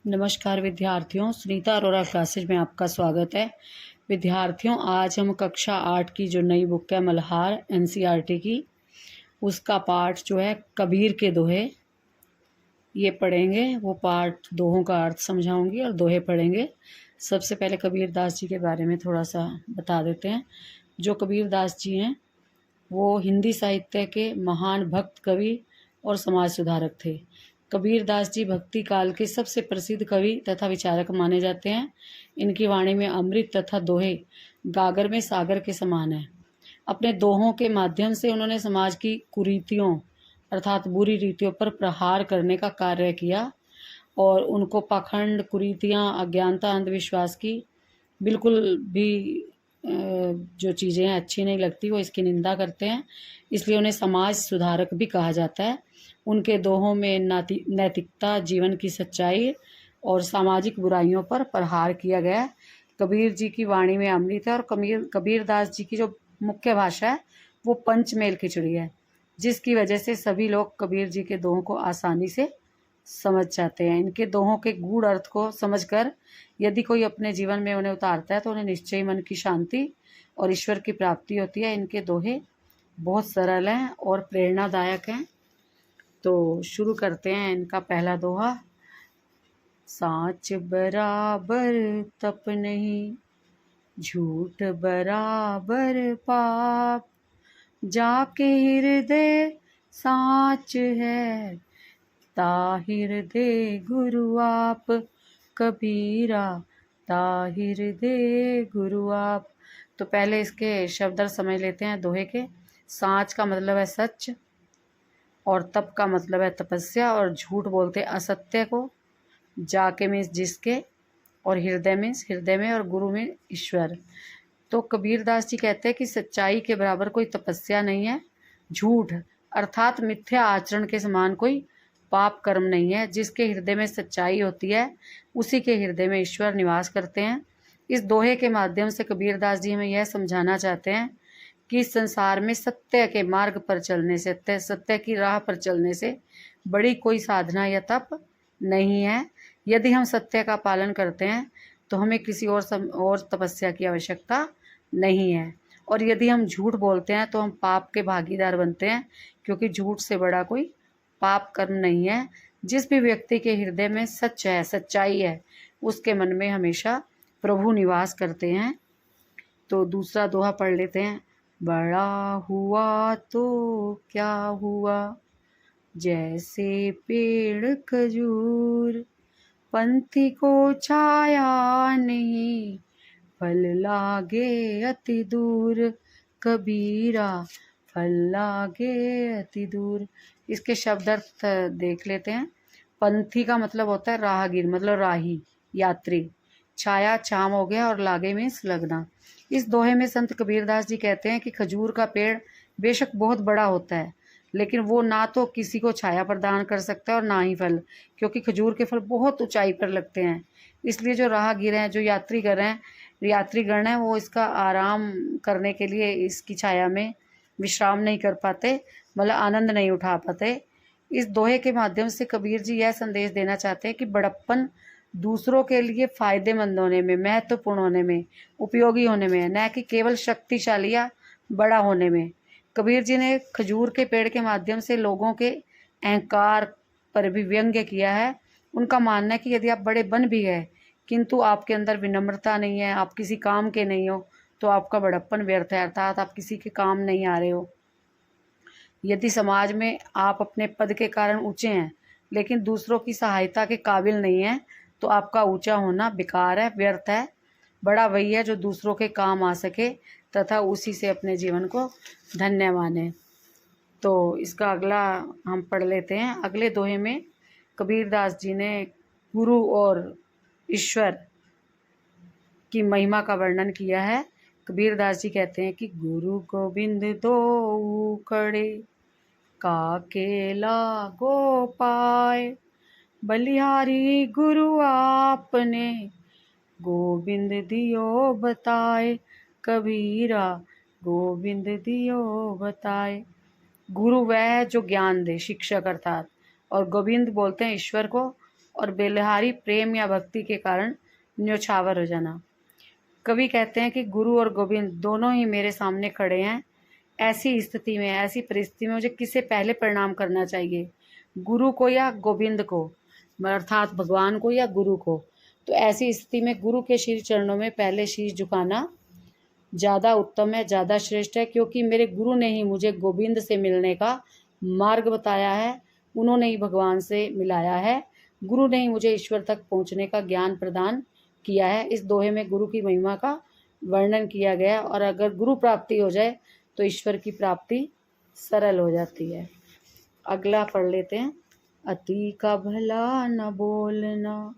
नमस्कार विद्यार्थियों, सुनीता अरोरा क्लासेज में आपका स्वागत है। विद्यार्थियों, आज हम कक्षा 8 की जो नई बुक है मल्हार एनसीईआरटी की, उसका पाठ जो है कबीर के दोहे ये पढ़ेंगे। वो पाठ दोहों का अर्थ समझाऊंगी और दोहे पढ़ेंगे। सबसे पहले कबीर दास जी के बारे में थोड़ा सा बता देते हैं। जो कबीर दास जी हैं वो हिंदी साहित्य के महान भक्त कवि और समाज सुधारक थे। कबीर दास जी भक्ति काल के सबसे प्रसिद्ध कवि तथा विचारक माने जाते हैं। इनकी वाणी में अमृत तथा दोहे गागर में सागर के समान है। अपने दोहों के माध्यम से उन्होंने समाज की कुरीतियों अर्थात बुरी रीतियों पर प्रहार करने का कार्य किया और उनको पाखंड, कुरीतियाँ, अज्ञानता, अंधविश्वास की बिल्कुल भी जो चीज़ें हैं अच्छी नहीं लगती, वो इसकी निंदा करते हैं। इसलिए उन्हें समाज सुधारक भी कहा जाता है। उनके दोहों में नैतिकता, जीवन की सच्चाई और सामाजिक बुराइयों पर प्रहार किया गया है। कबीर जी की वाणी में अमृत है और कबीर दास जी की जो मुख्य भाषा है वो पंचमेल खिचड़ी है, जिसकी वजह से सभी लोग कबीर जी के दोहों को आसानी से समझ जाते हैं। इनके दोहों के गूढ़ अर्थ को समझकर यदि कोई अपने जीवन में उन्हें उतारता है तो उन्हें निश्चय ही मन की शांति और ईश्वर की प्राप्ति होती है। इनके दोहे बहुत सरल हैं और प्रेरणादायक हैं। तो शुरू करते हैं इनका पहला दोहा। साँच बराबर तप नहीं, झूठ बराबर पाप, जाके हृदय साँच है, ताहिर दे गुरु आप। कबीरा ताहिर दे गुरु आप। तो पहले इसके शब्द अर्थ समझ लेते हैं दोहे के। साँच का मतलब है सच, और तप का मतलब है तपस्या, और झूठ बोलते असत्य को। जाके मीन्स जिसके, और हृदय मीन्स हृदय में, और गुरु में ईश्वर। तो कबीर दास जी कहते हैं कि सच्चाई के बराबर कोई तपस्या नहीं है। झूठ अर्थात मिथ्या आचरण के समान कोई पाप कर्म नहीं है। जिसके हृदय में सच्चाई होती है उसी के हृदय में ईश्वर निवास करते हैं। इस दोहे के माध्यम से कबीर दास जी हमें यह समझाना चाहते हैं कि इस संसार में सत्य के मार्ग पर चलने से, सत्य की राह पर चलने से बड़ी कोई साधना या तप नहीं है। यदि हम सत्य का पालन करते हैं तो हमें किसी और तपस्या की आवश्यकता नहीं है। और यदि हम झूठ बोलते हैं तो हम पाप के भागीदार बनते हैं, क्योंकि झूठ से बड़ा कोई पाप कर्म नहीं है। जिस भी व्यक्ति के हृदय में सच है, सच्चाई है, उसके मन में हमेशा प्रभु निवास करते हैं। तो दूसरा दोहा पढ़ लेते हैं। बड़ा हुआ तो क्या हुआ, जैसे पेड़ खजूर, पंथी को छाया नहीं, फल लागे अति दूर। कबीरा फल लागे अति दूर। इसके शब्द अर्थ देख लेते हैं। पंथी का मतलब होता है राहगीर, मतलब राही, यात्री। छाया छाम हो गया, और लागे मीन्स लगना। इस दोहे में संत कबीरदास जी कहते हैं कि खजूर का पेड़ बेशक बहुत बड़ा होता है, लेकिन वो ना तो किसी को छाया प्रदान कर सकता है और ना ही फल, क्योंकि खजूर के फल बहुत ऊंचाई पर लगते हैं। इसलिए जो राहगीर हैं, जो यात्रीगण हैं, वो इसका आराम करने के लिए इसकी छाया में विश्राम नहीं कर पाते, मतलब आनंद नहीं उठा पाते। इस दोहे के माध्यम से कबीर जी यह संदेश देना चाहते हैं कि बड़प्पन दूसरों के लिए फायदेमंद होने में, महत्वपूर्ण होने में, उपयोगी होने में है, न कि केवल शक्तिशाली या बड़ा होने में। कबीर जी ने खजूर के पेड़ के माध्यम से लोगों के अहंकार पर भी व्यंग्य किया है। उनका मानना है कि यदि आप बड़े बन भी गए किंतु आपके अंदर विनम्रता नहीं है, आप किसी काम के नहीं हो, तो आपका बड़प्पन व्यर्थ है, अर्थात आप किसी के काम नहीं आ रहे हो। यदि समाज में आप अपने पद के कारण ऊंचे हैं लेकिन दूसरों की सहायता के काबिल नहीं हैं, तो आपका ऊंचा होना बेकार है, व्यर्थ है। बड़ा वही है जो दूसरों के काम आ सके तथा उसी से अपने जीवन को धन्य माने। तो इसका अगला हम पढ़ लेते हैं। अगले दोहे में कबीर दास जी ने गुरु और ईश्वर की महिमा का वर्णन किया है। कबीर दास जी कहते हैं कि गुरु गोविंद दो खड़े, काके लागो पाए, बलिहारी गुरु आपने, गोविंद दियो बताए। कबीरा गोविंद दियो बताए। गुरु वह है जो ज्ञान दे, शिक्षक अर्थात, और गोविंद बोलते हैं ईश्वर को, और बेलहारी प्रेम या भक्ति के कारण न्योछावर हो जाना। कवि कहते हैं कि गुरु और गोविंद दोनों ही मेरे सामने खड़े हैं। ऐसी स्थिति में, ऐसी परिस्थिति में मुझे किसे पहले प्रणाम करना चाहिए, गुरु को या गोविंद को, अर्थात भगवान को या गुरु को। तो ऐसी स्थिति में गुरु के श्री चरणों में पहले शीश झुकाना ज़्यादा उत्तम है, ज़्यादा श्रेष्ठ है, क्योंकि मेरे गुरु ने ही मुझे गोविंद से मिलने का मार्ग बताया है। उन्होंने ही भगवान से मिलाया है। गुरु ने ही मुझे ईश्वर तक पहुंचने का ज्ञान प्रदान किया है। इस दोहे में गुरु की महिमा का वर्णन किया गया, और अगर गुरु प्राप्ति हो जाए तो ईश्वर की प्राप्ति सरल हो जाती है। अगला पढ़ लेते हैं। अति का भला न बोलना,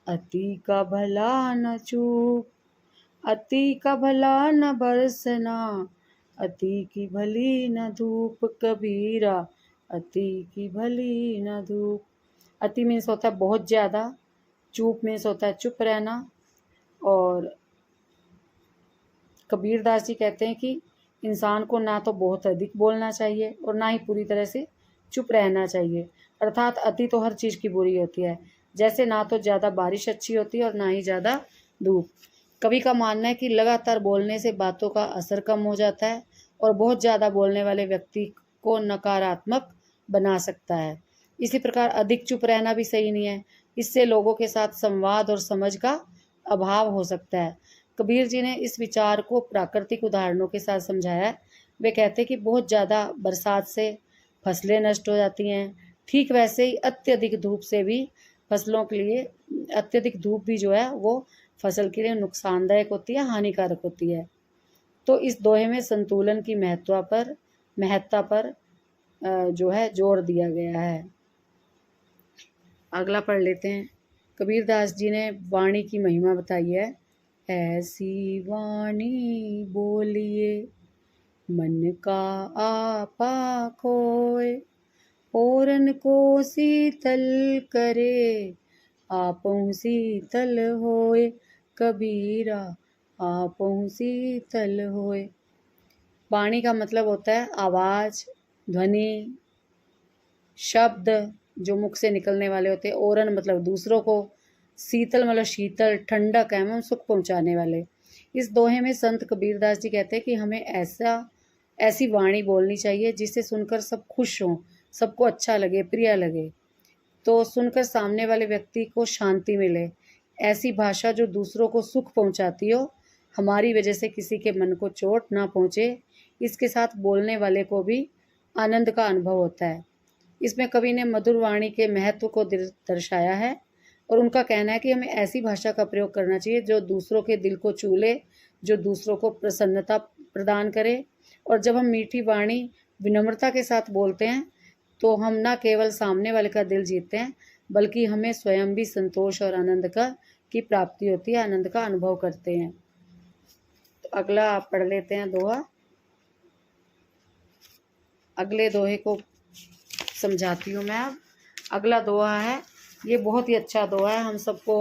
अति का भला न चूक, अति का भला न बरसना, अति की भली न धूप। कबीरा अति की भली न धूप। अति मीन्स होता है बहुत ज़्यादा, चूप मीन्स होता है चुप रहना। और कबीरदास जी कहते हैं कि इंसान को ना तो बहुत अधिक बोलना चाहिए और ना ही पूरी तरह से चुप रहना चाहिए। अर्थात अति तो हर चीज़ की बुरी होती है, जैसे ना तो ज़्यादा बारिश अच्छी होती है और ना ही ज़्यादा धूप। कवि का मानना है कि लगातार बोलने से बातों का असर कम हो जाता है और बहुत ज़्यादा बोलने वाले व्यक्ति को नकारात्मक बना सकता है। इसी प्रकार अधिक चुप रहना भी सही नहीं है, इससे लोगों के साथ संवाद और समझ का अभाव हो सकता है। कबीर जी ने इस विचार को प्राकृतिक उदाहरणों के साथ समझाया है। वे कहते हैं कि बहुत ज़्यादा बरसात से फसलें नष्ट हो जाती हैं, ठीक वैसे ही अत्यधिक धूप से भी फसलों के लिए, अत्यधिक धूप भी जो है वो फसल के लिए नुकसानदायक होती है, हानिकारक होती है। तो इस दोहे में संतुलन की महत्ता पर जो है जोर दिया गया है। अगला पढ़ लेते हैं। कबीरदास जी ने वाणी की महिमा बताई है। ऐसी वाणी बोलिए मन का आपा खोए, ओरन को शीतल करे, आपहु शीतल होए। कबीरा आपहु शीतल होए। वाणी का मतलब होता है आवाज़, ध्वनि, शब्द जो मुख से निकलने वाले होते हैं। ओरन मतलब दूसरों को, शीतल मतलब शीतल, ठंडक एवं सुख पहुंचाने वाले। इस दोहे में संत कबीरदास जी कहते हैं कि हमें ऐसी वाणी बोलनी चाहिए जिसे सुनकर सब खुश हों, सबको अच्छा लगे, प्रिय लगे, तो सुनकर सामने वाले व्यक्ति को शांति मिले। ऐसी भाषा जो दूसरों को सुख पहुंचाती हो, हमारी वजह से किसी के मन को चोट ना पहुंचे, इसके साथ बोलने वाले को भी आनंद का अनुभव होता है। इसमें कवि ने मधुर वाणी के महत्व को दर्शाया है और उनका कहना है कि हमें ऐसी भाषा का प्रयोग करना चाहिए जो दूसरों के दिल को छू ले, जो दूसरों को प्रसन्नता प्रदान करे। और जब हम मीठी वाणी विनम्रता के साथ बोलते हैं तो हम न केवल सामने वाले का दिल जीतते हैं, बल्कि हमें स्वयं भी संतोष और आनंद की प्राप्ति होती है, आनंद का अनुभव करते हैं। तो अगला आप पढ़ लेते हैं दोहा। अगले दोहे को समझाती हूँ मैं अब। अगला दोहा है, ये बहुत ही अच्छा दोहा है, हम सबको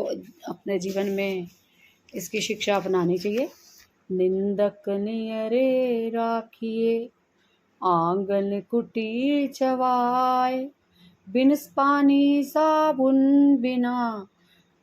अपने जीवन में इसकी शिक्षा अपनानी चाहिए। निंदक नियरे राखिए, आंगन कुटी चवाए, बिन पानी साबुन बिना,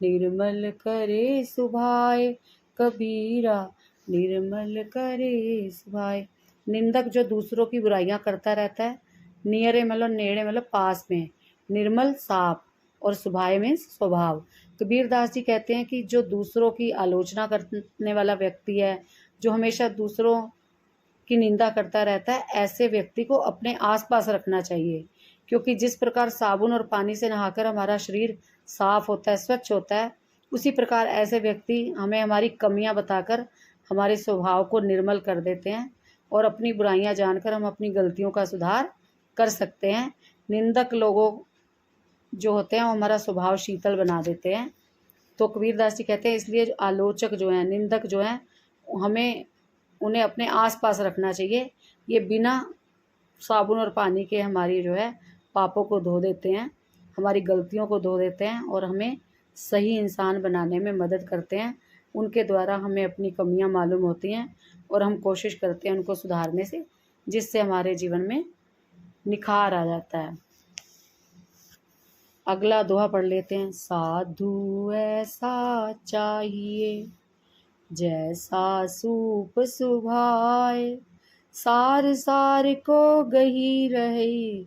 निर्मल करे सुभाए। कबीरा निर्मल करे सुभाए। निंदक जो दूसरों की बुराइयां करता रहता है, नियरे मतलब नेड़े मतलब पास में, निर्मल साफ, और सुभाए में स्वभाव। कबीरदास जी कहते हैं कि जो दूसरों की आलोचना करने वाला व्यक्ति है, जो हमेशा दूसरों की निंदा करता रहता है, ऐसे व्यक्ति को अपने आसपास रखना चाहिए, क्योंकि जिस प्रकार साबुन और पानी से नहाकर हमारा शरीर साफ होता है, स्वच्छ होता है, उसी प्रकार ऐसे व्यक्ति हमें हमारी कमियां बताकर हमारे स्वभाव को निर्मल कर देते हैं और अपनी बुराइयां जानकर हम अपनी गलतियों का सुधार कर सकते हैं। निंदक लोगों जो होते हैं वो हमारा स्वभाव शीतल बना देते हैं। तो कबीरदास जी कहते हैं इसलिए आलोचक जो हैं, निंदक जो हैं, हमें उन्हें अपने आसपास रखना चाहिए। ये बिना साबुन और पानी के हमारी जो है पापों को धो देते हैं, हमारी गलतियों को धो देते हैं और हमें सही इंसान बनाने में मदद करते हैं। उनके द्वारा हमें अपनी कमियां मालूम होती हैं और हम कोशिश करते हैं उनको सुधारने से, जिससे हमारे जीवन में निखार आ जाता है। अगला दोहा पढ़ लेते हैं। साधु ऐसा चाहिए जैसा सूप सुभाए, सार सार को गही रही,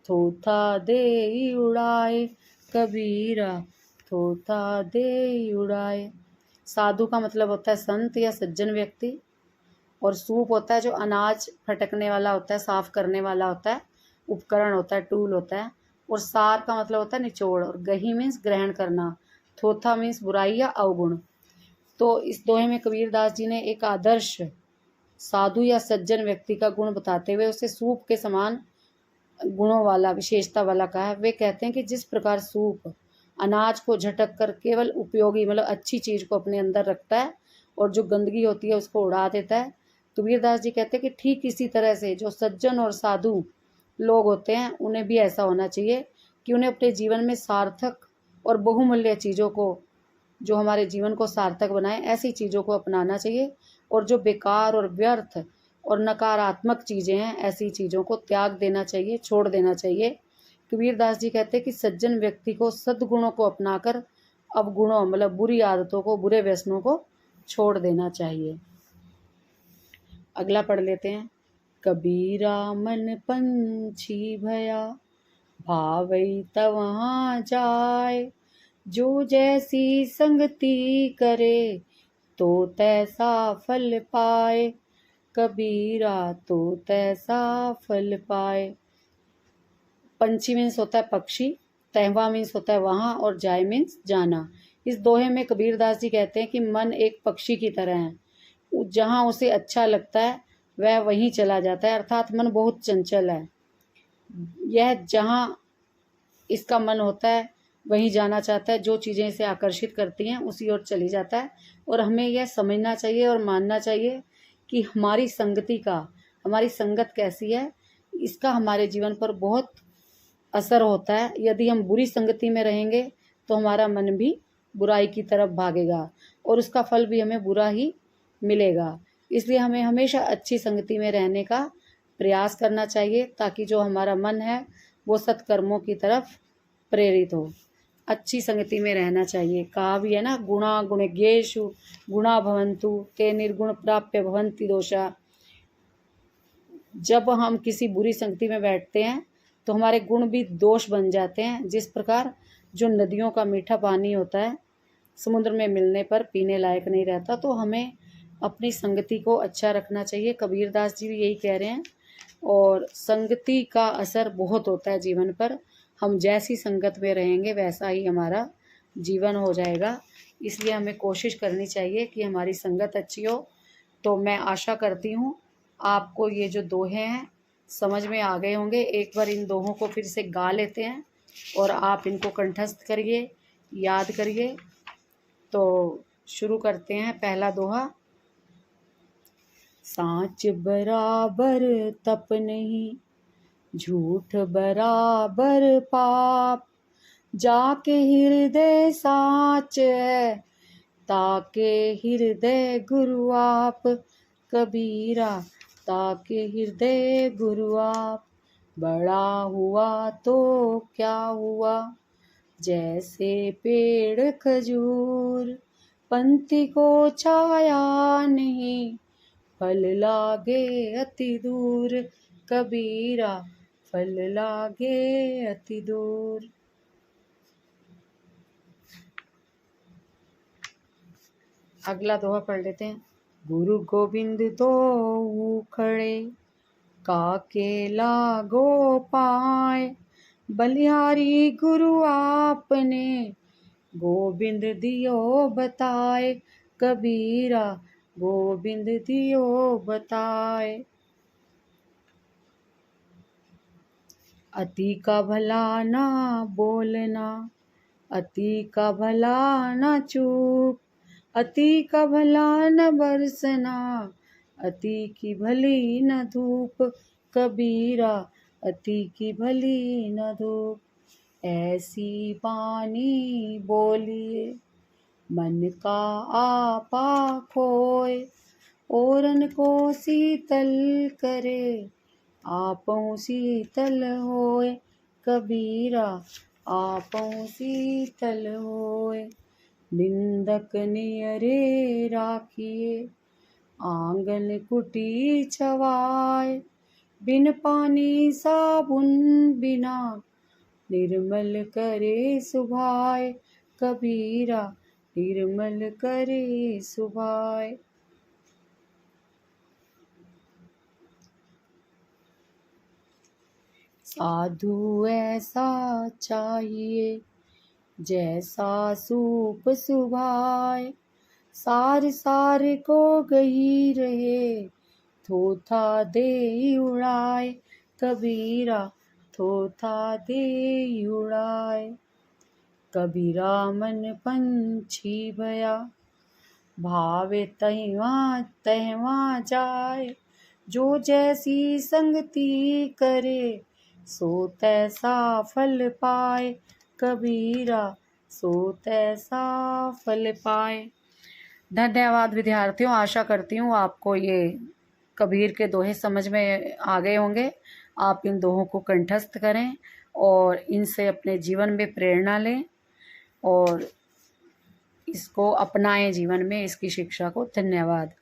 थोथा दे उड़ाए। कबीरा थोथा दे उड़ाए। साधु का मतलब होता है संत या सज्जन व्यक्ति, और सूप होता है जो अनाज फटकने वाला होता है, साफ करने वाला होता है, उपकरण होता है, टूल होता है। और सार का मतलब होता है निचोड़, और गही मीन्स ग्रहण करना, थोथा मीन्स बुराई या अवगुण। तो इस दोहे में कबीरदास जी ने एक आदर्श साधु या सज्जन व्यक्ति का गुण बताते हुए उसे सूप के समान गुणों वाला, विशेषता वाला कहा है। वे कहते हैं कि जिस प्रकार सूप अनाज को झटक कर केवल उपयोगी मतलब अच्छी चीज को अपने अंदर रखता है और जो गंदगी होती है उसको उड़ा देता है, कबीरदास जी कहते हैं कि ठीक इसी तरह से जो सज्जन और साधु लोग होते हैं उन्हें भी ऐसा होना चाहिए कि उन्हें अपने जीवन में सार्थक और बहुमूल्य चीज़ों को, जो हमारे जीवन को सार्थक बनाए, ऐसी चीज़ों को अपनाना चाहिए, और जो बेकार और व्यर्थ और नकारात्मक चीज़ें हैं ऐसी चीज़ों को त्याग देना चाहिए, छोड़ देना चाहिए। कबीरदास जी कहते हैं कि सज्जन व्यक्ति को सद्गुणों को अपनाकर अवगुणों मतलब बुरी आदतों को, बुरे व्यसनों को छोड़ देना चाहिए। अगला पढ़ लेते हैं। कबीरा मन पंछी भया, भावई तवहाँ जाए, जो जैसी संगति करे, तो तैसा फल पाए। कबीरा तो तैसा फल पाए। पंछी मीन्स होता है पक्षी, तहवा मीन्स होता है वहाँ, और जाए मीन्स जाना। इस दोहे में कबीरदास जी कहते हैं कि मन एक पक्षी की तरह है, जहाँ उसे अच्छा लगता है वह वहीं चला जाता है, अर्थात मन बहुत चंचल है। यह जहाँ इसका मन होता है वहीं जाना चाहता है, जो चीज़ें इसे आकर्षित करती हैं उसी ओर चली जाता है। और हमें यह समझना चाहिए और मानना चाहिए कि हमारी संगति का, हमारी संगत कैसी है, इसका हमारे जीवन पर बहुत असर होता है। यदि हम बुरी संगति में रहेंगे तो हमारा मन भी बुराई की तरफ भागेगा और उसका फल भी हमें बुरा ही मिलेगा। इसलिए हमें हमेशा अच्छी संगति में रहने का प्रयास करना चाहिए, ताकि जो हमारा मन है वो सत्कर्मों की तरफ प्रेरित हो। अच्छी संगति में रहना चाहिए। कहा भी है ना, गुणा गुणज्ञेषु गुणा भवन्तु ते निर्गुण प्राप्य भवन्ति दोषा। जब हम किसी बुरी संगति में बैठते हैं तो हमारे गुण भी दोष बन जाते हैं। जिस प्रकार जो नदियों का मीठा पानी होता है समुद्र में मिलने पर पीने लायक नहीं रहता, तो हमें अपनी संगति को अच्छा रखना चाहिए। कबीरदास जी भी यही कह रहे हैं। और संगति का असर बहुत होता है जीवन पर। हम जैसी संगत में रहेंगे वैसा ही हमारा जीवन हो जाएगा। इसलिए हमें कोशिश करनी चाहिए कि हमारी संगत अच्छी हो। तो मैं आशा करती हूँ आपको ये जो दोहे हैं समझ में आ गए होंगे। एक बार इन दोहों को फिर से गा लेते हैं और आप इनको कंठस्थ करिए, याद करिए। तो शुरू करते हैं। पहला दोहा। साँच बराबर तप नहीं, झूठ बराबर पाप, जाके हृदय साँच है, ताके हृदय गुरु आप। कबीरा ताके हृदय गुरु आप, बड़ा हुआ तो क्या हुआ, जैसे पेड़ खजूर, पंथी को छाया नहीं, फल लागे अति दूर। कबीरा फल लागे अति दूर। अगला दोहा पढ़ लेते हैं। गुरु गोविंद दो खड़े, काके लागो पाए, बलिहारी गुरु आपने, गोविंद दियो बताए। कबीरा गोविंद दियो बताए। अति का भला ना बोलना, अति का भला ना चूप, अति का भला न बरसना, अति की भली न धूप। कबीरा अति की भली न धूप। ऐसी वाणी बोलिए, मन का आपा खोए, औरन को शीतल करे, आपों शीतल होए। कबीरा आपो शीतल होए। निंदक नियरे राखिए, आंगन कुटी छवाए। बिन पानी साबुन बिना, निर्मल करे सुभाए। कबीरा निर्मल करे सुभाए। साधु ऐसा चाहिए, जैसा सूप सुभाए। सार सार को गही रहे, थोथा दे उड़ाए। कबीरा थोथा दे उड़ाए। कबीरा मन पंछी भया, भावे तहिवा तहवा जाए। जो जैसी संगति करे, सो तैसा फल पाए। कबीरा सो तैसा फल पाए। धन्यवाद विद्यार्थियों। आशा करती हूँ आपको ये कबीर के दोहे समझ में आ गए होंगे। आप इन दोहों को कंठस्थ करें और इनसे अपने जीवन में प्रेरणा लें और इसको अपनाएं जीवन में, इसकी शिक्षा को। धन्यवाद।